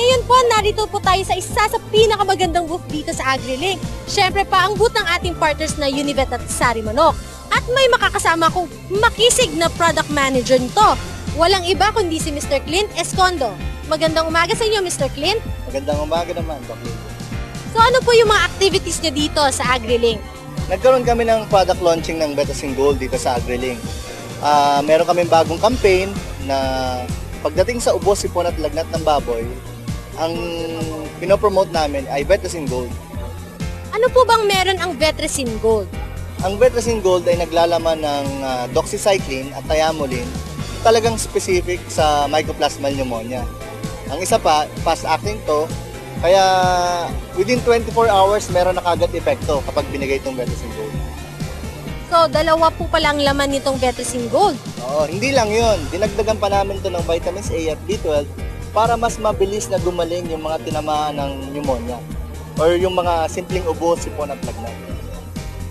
Ngayon po, narito po tayo sa isa sa pinakamagandang booth dito sa AgriLink. Siyempre pa ang booth ng ating partners na Univet at Sari Manok. At may makakasama kong makisig na product manager nito. Walang iba kundi si Mr. Clint Escondo. Magandang umaga sa inyo, Mr. Clint. Magandang umaga naman, Doc. So ano po yung mga activities nyo dito sa AgriLink? Nagkaroon kami ng product launching ng Vetasin Gold dito sa AgriLink. Meron kaming bagong campaign na pagdating sa ubos, sipon at lagnat ng baboy, ang pinopromote namin ay Vetasin Gold. Ano po bang meron ang Vetasin Gold? Ang Vetasin Gold ay naglalaman ng doxycycline at thiamulin, talagang specific sa Mycoplasmal pneumonia. Ang isa pa, fast-acting to, kaya within 24 hours meron na kagad epekto kapag binigay itong Vetasin Gold. So, dalawa po pala ang laman nitong Vetasin Gold. Oo, hindi lang yun. Dinagdagan pa namin to ng vitamins A at B12 para mas mabilis na gumaling yung mga tinamaan ng pneumonia or yung mga simpleng ubo, sipon at lagnat.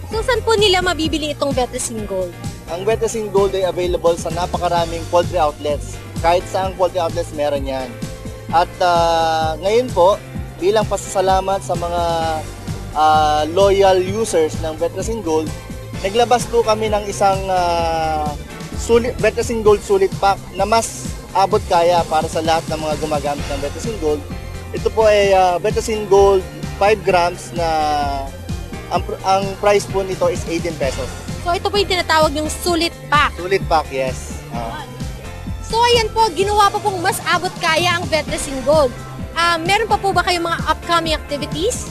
So, saan po nila mabibili itong Vetasin Gold? Ang Vetasin Gold ay available sa napakaraming poultry outlets. Kahit saang poultry outlets meron yan. At ngayon po, bilang pasasalamat sa mga loyal users ng Vetasin Gold, naglabas po kami ng isang Vetasin Gold Sulit Pack na mas abot kaya para sa lahat ng mga gumagamit ng Vetasin Gold. Ito po ay Vetasin Gold 5 grams na ang price po nito is 18 pesos. So ito po yung tinatawag yung Sulit Pack. Sulit Pack, yes. So ayan po, ginawa pa pong mas abot kaya ang Vetasin Gold. Meron pa po ba kayong mga upcoming activities?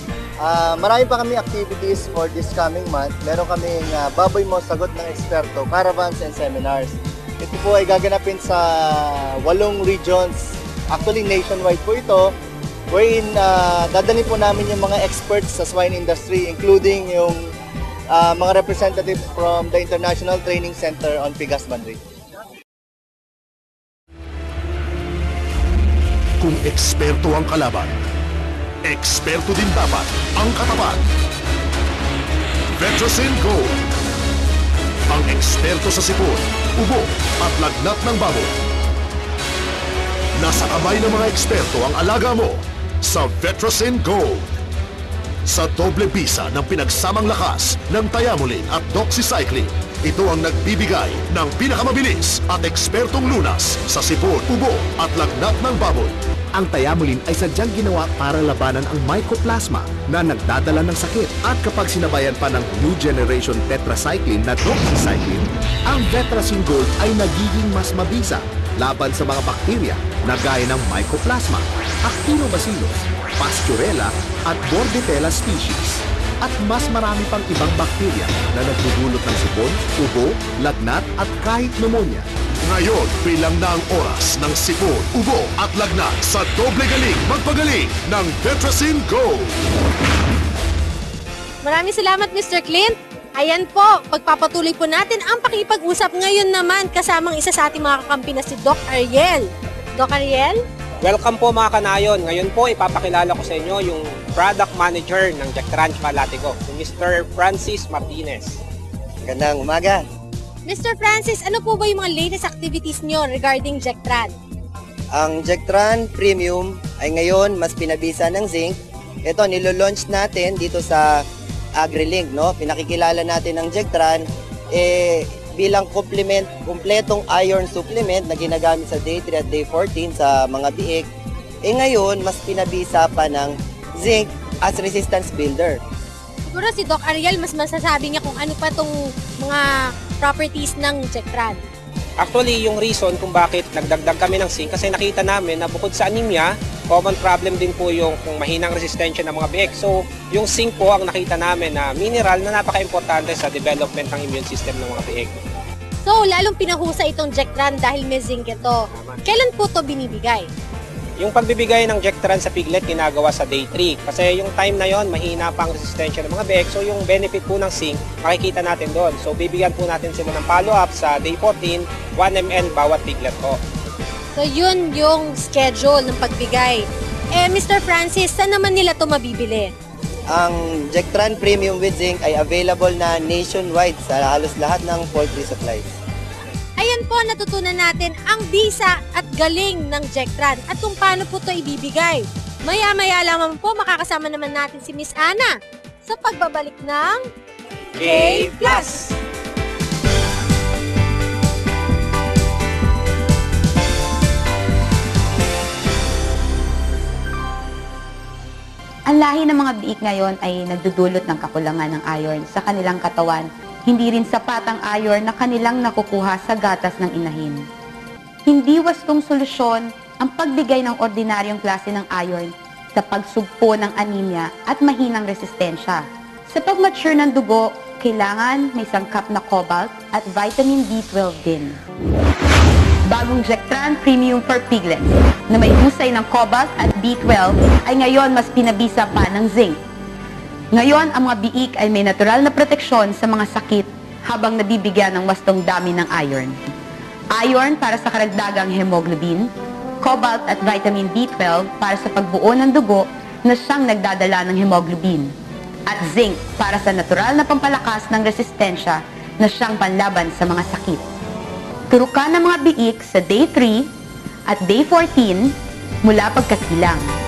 Marami pa kami activities for this coming month. Meron kaming Baboy Mo Sagot ng Eksperto, caravans and seminars. Ito po ay gaganapin sa 8 regions. Actually, nationwide po ito. Wherein dadalhin po namin yung mga experts sa swine industry, including yung mga representatives from the International Training Center on Pigas Banri. Kung eksperto ang kalaban, eksperto din dapat ang katapat. Vetasin Gold. Ang eksperto sa sipon, ubo at lagnat ng baboy. Nasa kamay ng mga eksperto ang alaga mo sa Vetasin Gold. Sa doble bisa ng pinagsamang lakas ng thiamulin at doxycycline, ito ang nagbibigay ng pinakamabilis at ekspertong lunas sa sipon, ubo at lagnat ng baboy. Ang thiamulin ay sadyang ginawa para labanan ang mycoplasma na nagdadala ng sakit. At kapag sinabayan pa ng new generation tetracycline na doxycycline, ang Vetasin Gold ay nagiging mas mabisa laban sa mga bakterya na gaya ng mycoplasma, actinobacillus, pasturella at bordetella species. At mas marami pang ibang bakterya na nagdudulot ng sipon, ubo, lagnat at kahit pneumonia. Ngayon, bilang na ang oras ng sipon, ubo at lagnat sa doble galing magpagaling ng Vetasin Gold. Maraming salamat, Mr. Clint. Ayan po, pagpapatuloy po natin ang pakipag-usap ngayon naman kasamang isa sa ating mga kakampi na si Doc Ariel. Doc Ariel? Welcome po mga kanayon. Ngayon po ipapakilala ko sa inyo yung product manager ng Jack Ranch Malatigo, si Mr. Francis Martinez. Magandang umaga. Mr. Francis, ano po ba yung mga latest activities nyo regarding Jectran? Ang Jectran Premium ay ngayon mas pinabisa ng zinc. Ito, nilo-launch natin dito sa AgriLink, no? Pinakikilala natin ang Jectran bilang kumpletong iron supplement na ginagamit sa day 3 at day 14 sa mga biik. Ngayon, mas pinabisa pa ng zinc as resistance builder. Siguro si Doc Ariel, mas masasabi niya kung ano pa itong mga properties ng Jectran. Actually, yung reason kung bakit nagdagdag kami ng zinc kasi nakita namin na bukod sa anemia, common problem din po yung kung mahinang resistensya ng mga biik. So, yung zinc po ang nakita namin na mineral na napaka-importante sa development ng immune system ng mga biik. So, lalong pinahusay itong Jectran dahil may zinc ito. Kailan po ito binibigay? Yung pagbibigay ng Jectran sa piglet ginagawa sa day 3 kasi yung time na yon mahina pa ang resistensya ng mga biik. So, yung benefit po ng zinc, makikita natin doon. So, bibigyan po natin sila ng follow-up sa day 14, 1 ml bawat piglet po. So, yun yung schedule ng pagbigay. Mr. Francis, saan naman nila ito mabibili? Ang Jectran Premium with Zinc ay available na nationwide sa halos lahat ng poultry supplies. Ayan po, natutunan natin ang bisa at galing ng Jectran at kung paano po ito ibibigay. Maya-maya lamang po makakasama naman natin si Miss Ana sa pagbabalik ng K+. Ang lahi ng mga biik ngayon ay nagdudulot ng kakulangan ng iron sa kanilang katawan. Hindi rin sapat ang iron na kanilang nakukuha sa gatas ng inahin. Hindi wastong solusyon ang pagbigay ng ordinaryong klase ng iron sa pagsugpo ng anemia at mahinang resistensya. Sa pag-mature ng dugo, kailangan may sangkap na cobalt at vitamin B12 din. Bagong Jectran Premium for Piglets na may husay ng cobalt at B12 ay ngayon mas pinabisa pa ng zinc. Ngayon, ang mga biik ay may natural na proteksyon sa mga sakit habang nabibigyan ng wastong dami ng iron. Iron para sa karagdagang hemoglobin, cobalt at vitamin B12 para sa pagbuo ng dugo na siyang nagdadala ng hemoglobin, at zinc para sa natural na pampalakas ng resistensya na siyang panlaban sa mga sakit. Turukan ng mga biik sa day 3 at day 14 mula pagkasilang.